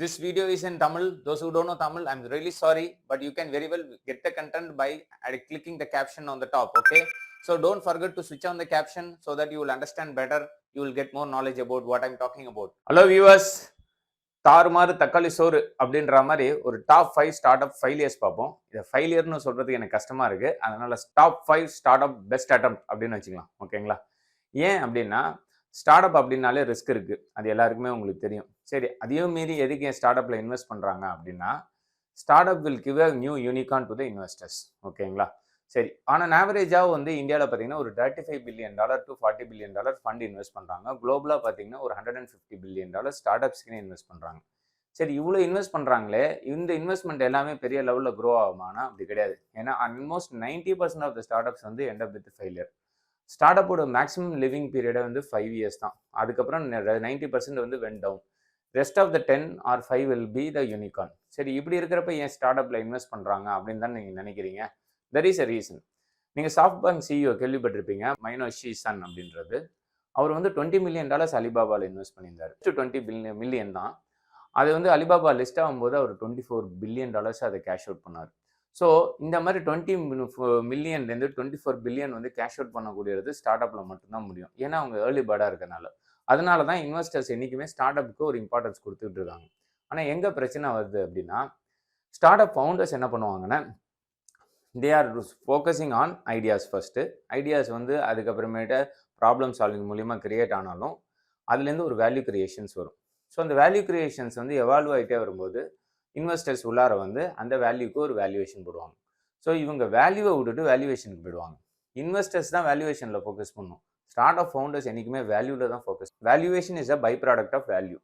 This video is in Tamil. Those who don't know Tamil, I'm really sorry, but you can very well get the content by clicking the caption on the top, okay? So don't forget to switch on the caption so that you will understand better. You will get more knowledge about what I'm talking about. Hello viewers. தாறுமாறு தக்காளி சோறு அப்படின்ற மாதிரி ஒரு top 5 startup failures பார்ப்போம். இதை ஃபெயிலியர்னு சொல்றதுக்கு எனக்கு கஷ்டமா இருக்கு. அதனால top 5 start up best attempt அப்படின்னு வச்சுக்கலாம். ஓகேங்களா? ஏன் அப்படின்னா ஸ்டார்ட் அப் அப்படின்னாலே ரிஸ்க் இருக்கு. அது எல்லாருக்குமே உங்களுக்கு தெரியும். சரி, அதையும் மீறி எதுக்கு ஸ்டார்ட் அப்ல இன்வெஸ்ட் பண்றாங்க அப்படின்னா start up will give a new unicorn to the investors. ஓகேங்களா? சரி, ஆனால் ஆவரேஜாக வந்து இந்தியாவில் பார்த்தீங்கன்னா ஒரு $35 billion to $40 billion fund invest பண்ணுறாங்க. குளோபலாக பார்த்தீங்கன்னா ஒரு $150 billion ஸ்டார்ட் அப்ஸ்க்குன்னு இன்வெஸ்ட் பண்ணுறாங்க. சரி, இவ்வளோ இன்வெஸ்ட் பண்ணுறாங்களே, இந்த இன்வெஸ்ட்மெண்ட் எல்லாமே பெரிய லெவலில் க்ரோ ஆகுமானா அப்படி கிடையாது. ஏன்னா almost 90% of the startups வந்து எண்ட் அப் வித் ஃபெயிலியர். ஸ்டார்ட் அப்போட மேக்ஸிமம் லிவிங் பீரியடை வந்து 5 years தான். அதுக்கப்புறம் 90% வந்து went down. Rest of the 10 or 5 will be the unicorn. சரி, இப்படி இருக்கிறப்ப ஏன் ஸ்டார்ட் அப்ல இன்வெஸ்ட் பண்ணுறாங்க அப்படின்னு தான் நீங்கள் நினைக்கிறீங்க. There is a reason. நீங்கள் Softbank CEO கேள்விப்பட்டிருப்பீங்க, மயனோஷி சன் அப்படின்றது. அவர் வந்து $20 million அலிபாபாவில் இன்வெஸ்ட் பண்ணியிருந்தார். 20 million தான். அது வந்து அலிபாபா லிஸ்ட் ஆகும்போது அவர் $24 billion அதை கேஷ் அவுட் பண்ணார். ஸோ இந்த மாதிரி 20 million-லேருந்து 24 billion வந்து கேஷ் அவுட் பண்ணக்கூடியது ஸ்டார்ட் அப்பில் மட்டும்தான் முடியும். ஏன்னா அவங்க ஏர்லி பேர்டாக இருக்கனால. அதனால தான் இன்வெஸ்டர்ஸ் என்றைக்குமே ஸ்டார்ட் அப்புக்கு ஒரு இம்பார்ட்டன்ஸ் கொடுத்துட்டு இருக்காங்க. ஆனால் எங்கே பிரச்சனை வருது அப்படின்னா ஸ்டார்ட் அப் ஃபவுண்டர்ஸ் என்ன பண்ணுவாங்கன்னா they are focusing on ideas first. Ideas வந்து அதுக்கப்புறமேட்டு ப்ராப்ளம் சால்விங் மூலிமா கிரியேட் ஆனாலும் அதுலேருந்து ஒரு வேல்யூ கிரியேஷன்ஸ் வரும். ஸோ அந்த வேல்யூ கிரியேஷன்ஸ் வந்து எவால்வ் ஆகிட்டே வரும்போது இன்வெஸ்டர்ஸ் உள்ளார வந்து அந்த வேல்யூக்கு ஒரு வேல்யூவேஷன் போடுவாங்க. ஸோ இவங்க வேல்யூவை விட்டுட்டு வேல்யூவேஷனுக்கு போயிடுவாங்க. இன்வெஸ்டர்ஸ் தான் வேல்யூவேஷனில் ஃபோக்கஸ் பண்ணும். ஸ்டார்ட் அப் ஃபவுண்டர்ஸ் என்றைக்குமே வேல்யூவில் தான் focus. Valuation is a byproduct of value.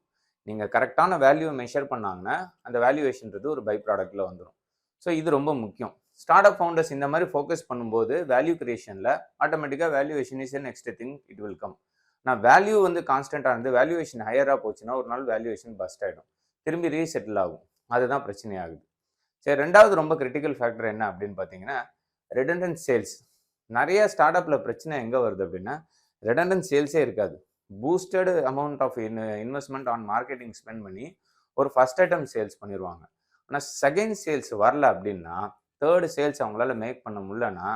நீங்கள் கரெக்டான வேல்யூவை மெஷர் பண்ணாங்கன்னா அந்த வேல்யூவேஷன்றது ஒரு பை ப்ராடக்டில் வந்துடும். ஸோ இது ரொம்ப முக்கியம். ஸ்டார்ட் அப் ஃபவுண்டர்ஸ் இந்த மாதிரி ஃபோக்கஸ் பண்ணும்போது வேல்யூ கிரியேஷனில் ஆட்டோமேட்டிக்காக valuation is next thing it will come. நான் வேல்யூ வந்து கான்ஸ்டன்ட்டாக இருந்து வேல்யூவேஷன் ஹையராக போச்சுன்னா ஒரு நாள் வேல்யூவேஷன் பஸ்ட் ஆகிடும், திரும்பி ரீசெட்டில் ஆகும். அதுதான் பிரச்சனையாகுது. சரி, ரெண்டாவது ரொம்ப கிரிட்டிக்கல் ஃபேக்டர் என்ன அப்படின்னு பார்த்தீங்கன்னா ரெடண்டன்ட் சேல்ஸ். நிறைய ஸ்டார்ட் அப்பில் பிரச்சனை எங்கே வருது அப்படின்னா ரெடண்டன்ட் சேல்ஸே இருக்காது. Boosted amount of investment on marketing spend பண்ணி ஒரு ஃபர்ஸ்ட் ஐட்டம் சேல்ஸ் பண்ணிடுவாங்க. ஆனால் செகண்ட் சேல்ஸ் வரல அப்படின்னா தேர்டு சேல்ஸ் அவங்களால மேக் பண்ண முடியலன்னா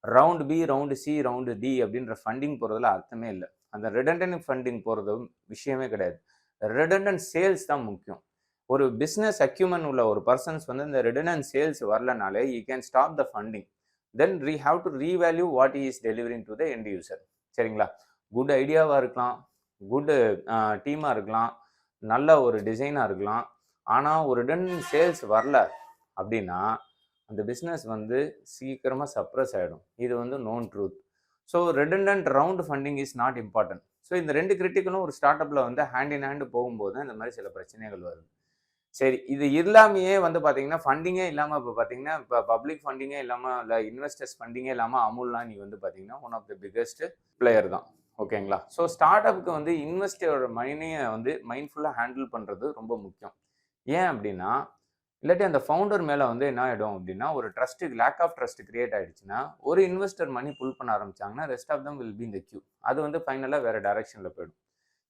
round B, round C, round D அப்படின்ற ஃபண்டிங் போகிறதுல அர்த்தமே இல்லை. அந்த ரெடண்டன்ட் ஃபண்டிங் போகிறது விஷயமே கிடையாது. ரெடண்டன்ட் சேல்ஸ் தான் முக்கியம். ஒரு பிஸ்னஸ் அக்யூமன் உள்ள ஒரு பர்சன்ஸ் வந்து இந்த ரெடண்டன்ட் சேல்ஸ் வரலனாலே you can stop the funding. Then we have to revalue what he is delivering to the end user. சரிங்களா? குட் ஐடியாவாக இருக்கலாம், குட் டீமாக இருக்கலாம், நல்ல ஒரு டிசைனாக இருக்கலாம். ஆனால் ஒரு ரெடண்டன்ட் சேல்ஸ் வரல அப்படின்னா அந்த பிஸ்னஸ் வந்து சீக்கிரமாக சப்ரஸ் ஆகிடும். இது வந்து known truth. So redundant round funding is not important. So இந்த ரெண்டு கிரிட்டிக்கலும் ஒரு ஸ்டார்ட் அப்பில் வந்து ஹேண்ட் இன் ஹேண்டு போகும்போது தான் இந்த மாதிரி சில பிரச்சனைகள் வருது. சரி, இது இல்லாமையே வந்து பார்த்தீங்கன்னா ஃபண்டிங்கே இல்லாமல் இப்போ பார்த்தீங்கன்னா இப்போ பப்ளிக் ஃபண்டிங்கே இல்லாமல் இல்லை இன்வெஸ்டர்ஸ் ஃபண்டிங்கே இல்லாமல் அமுல்லாம் நீ வந்து பார்த்தீங்கன்னா one of the biggest player தான். ஓகேங்களா? ஸோ ஸ்டார்ட் அப்புக்கு வந்து இன்வெஸ்டரோட மணியை வந்து மைண்ட்ஃபுல்லாக ஹேண்டில் பண்ணுறது ரொம்ப முக்கியம். ஏன் அப்படின்னா இல்லாட்டி அந்த ஃபவுண்டர் மேலே வந்து என்ன ஆகிடும் அப்படின்னா ஒரு trust lack of trust create ஆகிடுச்சுன்னா ஒரு இன்வெஸ்டர் மணி புல் பண்ண ஆரம்பிச்சாங்கன்னா rest of them will be இந்த கியூ. அது வந்து ஃபைனலாக வேறு டைரக்ஷனில் போயிடும்.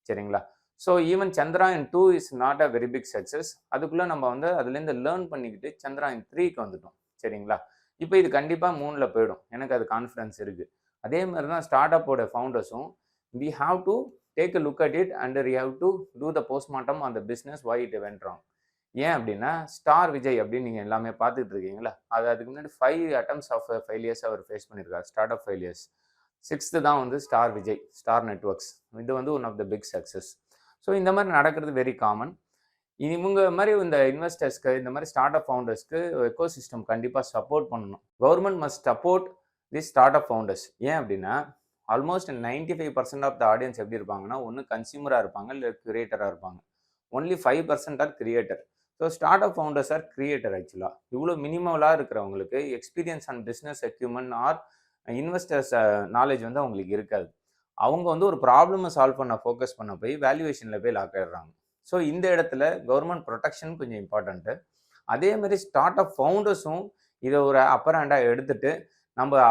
சரிங்களா? So even Chandrayaan 2 is not a very big success. அதுக்குள்ளே நம்ம வந்து அதுலேருந்து லேர்ன் பண்ணிக்கிட்டு சந்திராயன் 3க்கு வந்துட்டோம். சரிங்களா? இப்போ இது கண்டிப்பாக 3ல் போயிடும், எனக்கு அது கான்ஃபிடன்ஸ் இருக்குது. அதே மாதிரி தான் ஸ்டார்ட் அப்போட ஃபவுண்டர்ஸும் we have to take a look at it and we have to do the postmortem on the business why it went wrong. ஏன் அப்படின்னா ஸ்டார் விஜய் அப்படின்னு நீங்கள் எல்லாமே பார்த்துட்டு இருக்கீங்களா, அதுக்கு முன்னாடி 5 attempts ஆஃப் ஃபெயிலியர்ஸ் அவர் ஃபேஸ் பண்ணியிருக்காரு, ஸ்டார்ட் அப் ஃபெயிலியர்ஸ். 6th தான் வந்து ஸ்டார் விஜய், ஸ்டார் நெட்வொர்க்ஸ். இது வந்து one of the big success. So இந்த மாதிரி நடக்கிறது வெரி காமன். இவங்க மாதிரி இந்த இன்வெஸ்டர்ஸ்க்கு இந்த மாதிரி ஸ்டார்ட் அப் ஃபவுண்டர்ஸ்க்கு எக்கோ சிஸ்டம் கண்டிப்பாக சப்போர்ட் பண்ணணும். Government must support the start up founders. ஏன் அப்படின்னா ஆல்மோஸ்ட் 95% ஆஃப் த ஆடியன்ஸ் எப்படி இருப்பாங்கன்னா ஒன்று கன்சியூமராக இருப்பாங்க, இல்லை கிரியேட்டராக இருப்பாங்க. Only 5% are creator. So startup founders are creator. ஆக்சுவலாக இவ்வளோ மினிமலாக இருக்கிறவங்களுக்கு experience and business acumen or investors knowledge வந்து அவங்களுக்கு இருக்காது. அவங்க வந்து ஒரு ப்ராப்ளமை சால்வ் பண்ண ஃபோக்கஸ் பண்ண போய் வேல்யூவேஷனில் போய் லாக் ஆகிடுறாங்க. ஸோ இந்த இடத்துல கவர்மெண்ட் ப்ரொடெக்ஷன் கொஞ்சம் இம்பார்ட்டண்ட்டு. அதே மாதிரி ஸ்டார்ட் அப் ஃபவுண்டர்ஸும் இதை ஒரு அப்பர் ஹேண்டாக எடுத்துகிட்டு நம்ம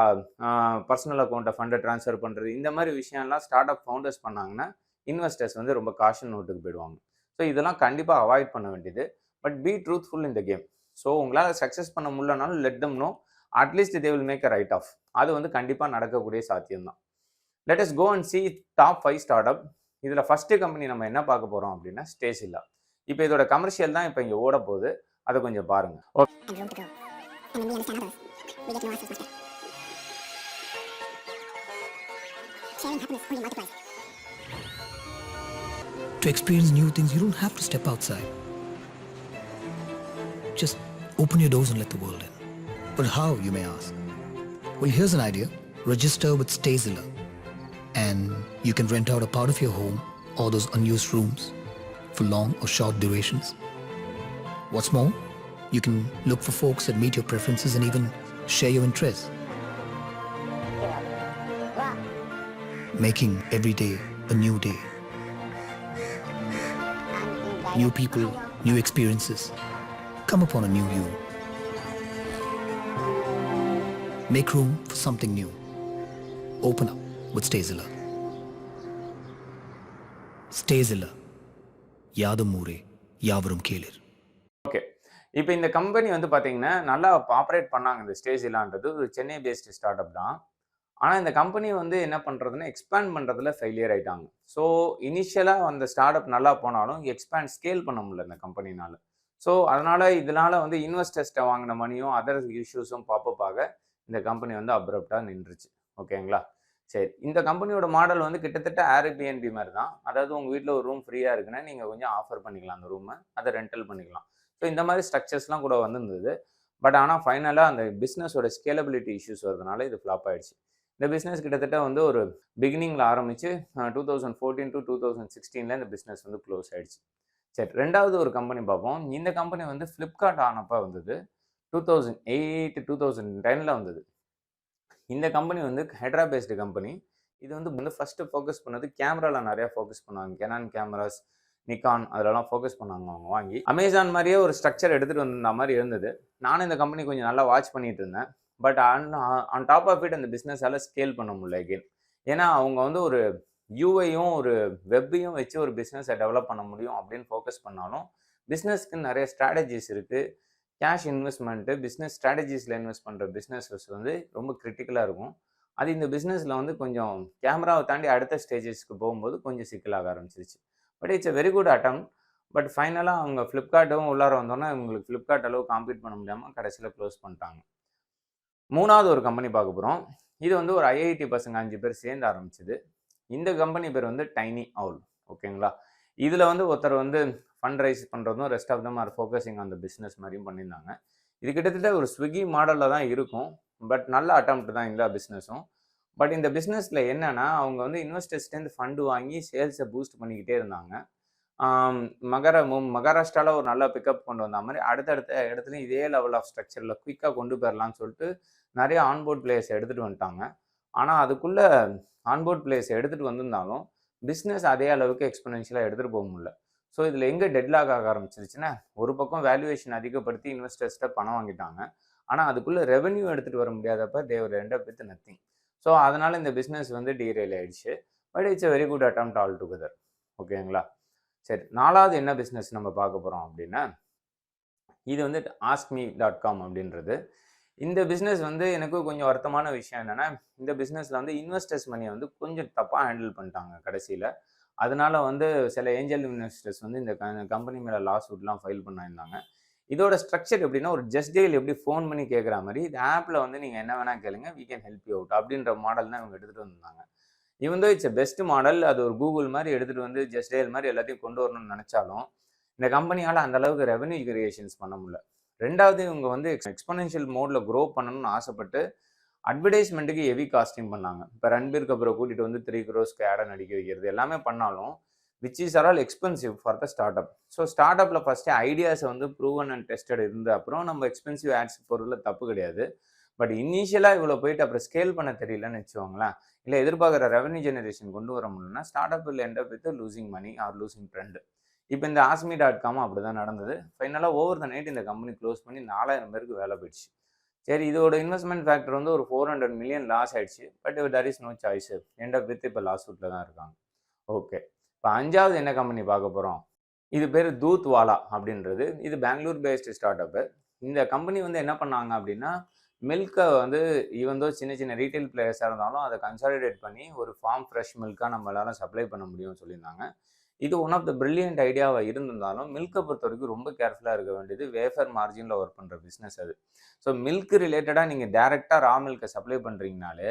பர்சனல் அக்கௌண்ட்டை ஃபண்டை ட்ரான்ஸ்ஃபர் பண்ணுறது இந்த மாதிரி விஷயம்லாம் ஸ்டார்ட் அப் ஃபவுண்டர்ஸ் பண்ணாங்கன்னா இன்வெஸ்டர்ஸ் வந்து ரொம்ப காஷன் நோட்டுக்கு போயிடுவாங்க. ஸோ இதெல்லாம் கண்டிப்பாக அவாய்ட் பண்ண வேண்டியது. But be truthful in the game. So உங்களால் சக்ஸஸ் பண்ண முடியலனாலும் let them know, at least they will make a write off. அது வந்து கண்டிப்பாக நடக்கக்கூடிய சாத்தியம் தான். Let us go and see top 5 startup. இதில் ஃபர்ஸ்ட் கம்பெனி நம்ம என்ன பார்க்க போகிறோம் அப்படின்னா ஸ்டேஸில்லா. இப்போ இதோட கமர்ஷியல் தான் இப்போ இங்கே ஓட போகுது. அதை கொஞ்சம் பாருங்க. To experience new things, you don't have to step outside. Just open your doors and let the world in. But how, you may ask? Well, here's an idea. Register with Stayzilla, and you can rent out a part of your home or those unused rooms for long or short durations. What's more, you can look for folks that meet your preferences and even share your interests. Making every day a new day. New people, new experiences. Come upon a new you. Make room for something new. Open up with Stayzilla. Stayzilla. யாதும் ஊரே யாவரும் கேளிர். Okay, இப்போ இந்த company வந்து பார்த்தீங்கன்னா நல்லா operate பண்ணாங்க. இந்த ஸ்டேஸில்லான்றது ஒரு சென்னை பேஸ்டு ஸ்டார்ட் அப் தான். ஆனால் இந்த கம்பெனி வந்து என்ன பண்ணுறதுன்னா எக்ஸ்பேண்ட் பண்ணுறதுல ஃபெயிலியர் ஆகிட்டாங்க. ஸோ இனிஷியலாக அந்த ஸ்டார்ட் அப் நல்லா போனாலும் எக்ஸ்பேண்ட் ஸ்கேல் பண்ண முடியல இந்த கம்பெனினால. ஸோ இதனால் வந்து இன்வெஸ்டர்ஸ்ட்டை வாங்கின மணியும் அதர் இஷ்யூஸும் பாப்பப் ஆக இந்த கம்பெனி வந்து அப்ரப்டாக நின்றுச்சு. ஓகேங்களா? சரி, இந்த கம்பெனியோட மாடல் வந்து கிட்டத்தட்ட ஏர்பிஎன்பி மாதிரி தான். அதாவது உங்கள் வீட்டில் ஒரு ரூம் ஃப்ரீயாக இருக்குன்னா நீங்கள் கொஞ்சம் ஆஃபர் பண்ணிக்கலாம் அந்த ரூமை, அதை ரெண்டல் பண்ணிக்கலாம். ஸோ இந்த மாதிரி ஸ்ட்ரக்சர்ஸ்லாம் கூட வந்திருந்தது. பட் ஆனால் ஃபைனலாக அந்த பிஸ்னஸோட ஸ்கேலபிலிட்டி இஷ்யூஸ் வரதுனால இது ஃப்ளாப் ஆயிடுச்சு. இந்த பிஸ்னஸ் கிட்டத்தட்ட வந்து ஒரு பிகினிங்கில் ஆரம்பித்து 2014 to 2016 இந்த பிஸ்னஸ் வந்து க்ளோஸ் ஆயிடுச்சு. சரி, ரெண்டாவது ஒரு கம்பெனி பார்ப்போம். இந்த கம்பெனி வந்து ஃப்ளிப்கார்ட் ஆனப்போ வந்தது. 2008 2010 வந்தது. இந்த கம்பெனி வந்து ஹைட்ரா பேஸ்டு கம்பெனி. இது வந்து ஃபஸ்ட்டு ஃபோக்கஸ் பண்ணது கேமராவில் நிறையா ஃபோக்கஸ் பண்ணுவாங்க. கெனான் கேமராஸ், நிக்கான் அதிலலாம் ஃபோக்கஸ் பண்ணாங்க அவங்க வாங்கி. அமேசான் மாதிரியே ஒரு ஸ்ட்ரக்சர் எடுத்துகிட்டு வந்த மாதிரி இருந்தது. நானும் இந்த கம்பெனி கொஞ்சம் நல்லா வாட்ச் பண்ணிட்டு இருந்தேன். But on top of it அந்த பிஸ்னஸால் ஸ்கேல் பண்ண முடியல எகெயின். ஏன்னா அவங்க வந்து ஒரு யூஐயும் ஒரு வெப்பையும் வச்சு ஒரு பிஸ்னஸை டெவலப் பண்ண முடியும் அப்படின்னு ஃபோக்கஸ் பண்ணாலும் பிஸ்னஸ்க்கு நிறைய ஸ்ட்ராட்டஜிஸ் இருக்குது. கேஷ் இன்வெஸ்ட்மெண்ட்டு, பிஸ்னஸ் ஸ்ட்ராட்டஜிஸில் இன்வெஸ்ட் பண்ணுற பிஸ்னஸஸ் வந்து ரொம்ப கிரிட்டிக்கலாக இருக்கும். அது இந்த பிஸ்னஸில் வந்து கொஞ்சம் கேமராவை தாண்டி அடுத்த ஸ்டேஜஸ்க்கு போகும்போது கொஞ்சம் சிக்கலாக ஆரம்பிச்சிருச்சு. But it's a very good attempt. But ஃபைனலாக அவங்க ஃப்ளிப்கார்ட்டும் உள்ளார வந்தோன்னா இவங்களுக்கு ஃப்ளிப்கார்ட் அளவு காம்பீட் பண்ண முடியாமல் கடைசியில் க்ளோஸ் பண்ணிட்டாங்க. மூணாவது ஒரு கம்பெனி பார்க்க போகிறோம். இது வந்து ஒரு ஐஐடி பசங்க 5 பேர் சேர்ந்து ஆரம்பிச்சது. இந்த கம்பெனி பேர் வந்து டைனி அவுல். ஓகேங்களா? இதில் வந்து ஒருத்தர் வந்து ஃபண்ட் ரைஸ் பண்ணுறதும் ரெஸ்ட் ஆஃப் தம் ஆர் ஃபோக்கஸிங் அந்த பிஸ்னஸ் மாதிரியும் பண்ணியிருந்தாங்க. இது கிட்டத்தட்ட ஒரு ஸ்விக்கி மாடலில் தான் இருக்கும். பட் நல்ல அட்டம்ப்ட் தான் இந்த பிஸ்னஸும். பட் இந்த பிஸ்னஸில் என்னென்னா அவங்க வந்து இன்வெஸ்டர்ஸ்டேருந்து ஃபண்டு வாங்கி சேல்ஸை பூஸ்ட் பண்ணிக்கிட்டே இருந்தாங்க. மகாராஷ்டிராவில் ஒரு நல்ல பிக்கப் கொண்டு வந்த மாதிரி அடுத்தடுத்த இடத்துலையும் இதே லெவல் ஆஃப் ஸ்ட்ரக்சரில் குயிக்காக கொண்டு போயிடலான்னு சொல்லிட்டு நிறைய ஆன்போர்ட் பிளேயர்ஸ் எடுத்துகிட்டு வந்துட்டாங்க. ஆனால் அதுக்குள்ளே ஆன்போர்ட் பிளேயர்ஸ் எடுத்துகிட்டு வந்திருந்தாலும் பிஸ்னஸ் அதே அளவுக்கு எக்ஸ்பெனன்ஷியலாக எடுத்துகிட்டு போக முடியல. ஸோ இதில் எங்கே டெட்லாக் ஆக ஆரம்பிச்சிருச்சுன்னா, ஒரு பக்கம் வேல்யூவேஷன் அதிகப்படுத்தி இன்வெஸ்டர்ஸ்ட்டை பணம் வாங்கிட்டாங்க. ஆனால் அதுக்குள்ளே ரெவென்யூ எடுத்துகிட்டு வர முடியாதப்ப they were end up with nothing. So அதனால் இந்த பிஸ்னஸ் வந்து டீரெயில் ஆயிடுச்சு. But it's a very good attempt altogether. ஓகேங்களா? சரி, நாலாவது என்ன பிஸ்னஸ் நம்ம பார்க்க போகிறோம் அப்படின்னா, இது வந்து askme.com அப்படின்றது. இந்த பிஸ்னஸ் வந்து எனக்கு கொஞ்சம் வருத்தமான விஷயம் என்னென்னா, இந்த பிஸ்னஸில் வந்து இன்வெஸ்டர்ஸ் மணியை வந்து கொஞ்சம் தப்பாக ஹேண்டில் பண்ணிட்டாங்க கடைசியில். அதனால வந்து சில ஏஞ்சல் இன்வெஸ்டர்ஸ் வந்து இந்த கம்பெனி மேலே லாஸ் சூட்லாம் ஃபைல் பண்ணியிருந்தாங்க. இதோட ஸ்ட்ரக்சர் எப்படின்னா, ஒரு ஜஸ்ட் டேல் எப்படி ஃபோன் பண்ணி கேட்குற மாதிரி இந்த ஆப்பில் வந்து நீங்கள் என்ன வேணால் கேளுங்க, we can help you out அப்படின்ற மாடல் தான் இவங்க எடுத்துகிட்டு வந்தாங்க. இவன் தான் இட்ஸ் பெஸ்ட் மாடல். அது ஒரு கூகுள் மாதிரி எடுத்துகிட்டு வந்து ஜஸ்ட் டேல் மாதிரி எல்லாத்தையும் கொண்டு வரணும்னு நினச்சாலும் இந்த கம்பெனியால் அந்த அளவுக்கு ரெவன்யூ கிரியேஷன்ஸ் பண்ண முடியல. ரெண்டாவது இவங்க வந்து எக்ஸ்பொனென்ஷியல் மோடில் க்ரோ பண்ணணும்னு ஆசைப்பட்டு அட்வர்டைஸ்மெண்ட்டுக்கு ஹெவி காஸ்டிங் பண்ணாங்க. இப்போ ரன்பீர் கபூரை கூட்டிகிட்டு வந்து 3 crores ஆடை நடிக்க வைக்கிறது எல்லாமே பண்ணாலும் which is are all expensive for the start up. So start அப்பில் ஃபஸ்ட்டு ஐடியாஸை வந்து ப்ரூவன் அண்ட் டெஸ்டட் இருந்து அப்புறம் நம்ம எக்ஸ்பென்சிவ் ஆட்ஸ் பொருளில் தப்பு கிடையாது. பட் இனிஷியலாக இவ்வளோ போயிட்டு அப்புறம் ஸ்கேல் பண்ண தெரியலன்னு வச்சுக்கோங்களேன், இல்லை எதிர்பார்க்குற ரெவன்யூ ஜெனரேஷன் கொண்டு வர முடியலன்னா startup will end up with losing money or losing trend. இப்போ இந்த askme.com அப்படி தான் நடந்தது. ஃபைனலாக ஓவர் த நைட் இந்த கம்பெனி க்ளோஸ் பண்ணி 4000 பேருக்கு வேலை போயிடுச்சு. சரி, இதோட இன்வெஸ்ட்மெண்ட் ஃபேக்டர் வந்து ஒரு 400 million லாஸ் ஆயிடுச்சு. But there is no choice, end up with இப்போ லாஸ் சூட்டில் தான் இருக்காங்க. ஓகே, இப்போ 5வது என்ன கம்பெனி பார்க்க போகிறோம் இது பேர் தூத்வாலா அப்படின்றது. இது பெங்களூர் பேஸ்டு ஸ்டார்ட் அப். இந்த கம்பெனி வந்து என்ன பண்ணாங்க அப்படின்னா, மில்க்கை வந்து ஈவன் தோ சின்ன சின்ன ரீட்டைல் பிளேயர்ஸாக இருந்தாலும் அதை கன்சாலிடேட் பண்ணி ஒரு ஃபார்ம் ஃப்ரெஷ் மில்காக நம்மளால சப்ளை பண்ண முடியும்னு சொல்லியிருந்தாங்க. இது ஒன் ஆஃப் த பிரில்லியன்ட் ஐடியாவா இருந்திருந்தாலும், மில்க்கை பொறுத்த வரைக்கும் ரொம்ப கேர்ஃபுல்லா இருக்க வேண்டியது வேஃபர் மார்ஜின்ல ஒர்க் பண்ற பிசினஸ் அது. ஸோ மில்க் ரிலேட்டடா நீங்க டைரக்ட்டா ரா மில்க்க சப்ளை பண்றீங்கனாலே,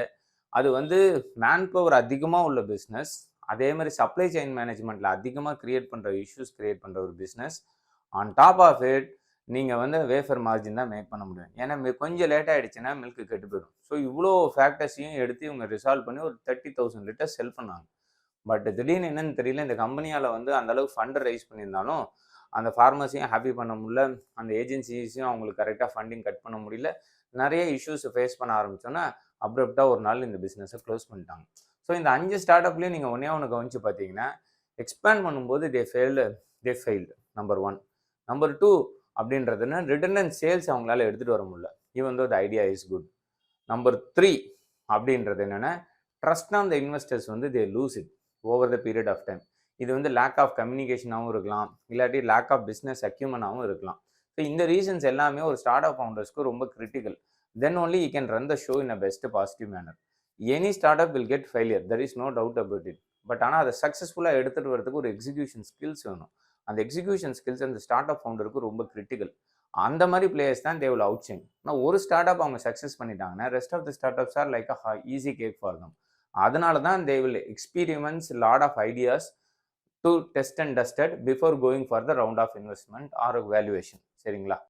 அது வந்து மேன் பவர் அதிகமா உள்ள பிசினஸ். அதே மாரி சப்ளை செயின் மேனேஜ்மென்ட்ல அதிகமா கிரியேட் பண்ற இஷ்யூஸ் கிரியேட் பண்ற ஒரு business. On top of it நீங்க வந்து வேஃபர் மார்ஜின் தான் மேக் பண்ண முடியும். ஏன்னா கொஞ்சம் லேட் ஆயிடுச்சுன்னா மில்க் கெட்டு போயிடும். ஸோ இவ்ளோ ஃபேக்டர்ஸையும் எடுத்து இவங்க ரிசால்வ் பண்ணி ஒரு 30,000 லிட்டர்ஸ் செல் பண்ணாங்க. பட் திடீர்னு என்னன்னு தெரியல, இந்த கம்பெனியால வந்து அந்த அளவுக்கு ஃபண்ட் ரைஸ் பண்ணியிருந்தாலும், அந்த ஃபார்மர்ஸையும் ஹாப்பி பண்ண முடியல. அந்த ஏஜென்சிஸையும் அவங்களுக்கு கரெக்ட்டா ஃபண்டிங் கட் பண்ண முடியல. நெறைய இஷ்யூஸ் ஃபேஸ் பண்ண ஆரம்பிச்சோனே, அப்ரப்ட்டா ஒரு நாள் இந்த பிசினஸ குளோஸ் பண்ணிட்டாங்க. ஸோ இந்த 5 ஸ்டார்ட் அப்லயும் நீங்க ஒண்ணே ஒண்ணு கவனிச்சு பார்த்தீங்கன்னா, எக்ஸ்பேண்ட் பண்ணும்போது தே ஃபெயில்டு நம்பர் 1. நம்பர் 2 அப்படின்றதுன்னா ரிடண்டன்ட் சேல்ஸ் அவங்களால எடுத்துட்டு வர முடியல. Even though the idea is good. Number 3 அப்படின்றது என்னன்னா, ட்ரஸ்ட் ஆன் த இன்வெஸ்டர்ஸ் வந்து they lose it over the period of time. இது வந்து லேக் ஆஃப் கம்யூனிகேஷனாகவும் இருக்கலாம், இல்லாட்டி லேக் ஆஃப் பிஸ்னஸ் அக்யூமனாகவும் இருக்கலாம். ஸோ இந்த ரீசன்ஸ் எல்லாமே ஒரு ஸ்டார்ட் அப் ஃபவுண்டர்ஸ்க்கு ரொம்ப கிரிட்டிக்கல். Then only you can run the show in a best positive manner. Any startup will get failure, there is no doubt about it. But ஆனால் அதை சக்ஸஸ்ஃபுல்லாக எடுத்துகிட்டு வரதுக்கு ஒரு எக்ஸிக்யூஷன் ஸ்கில்ஸ் வேணும். அந்த எக்ஸிக்யூஷன் ஸ்கில்ஸ் அந்த ஸ்டார்ட் அப் ஃபவுண்டருக்கு ரொம்ப கிரிட்டிக்கல். அந்த மாதிரி பிளேயர்ஸ் தான் தே வில் அவுட் ஷைன். ஆனால் ஒரு ஸ்டார்ட் அப் அவங்க சக்ஸஸ் பண்ணிட்டாங்கன்னா, rest of the startups are like a easy cake for them. அதனால தான் they will experience lot of ideas to test and tested before going for the round of investment or valuation. சரிங்களா?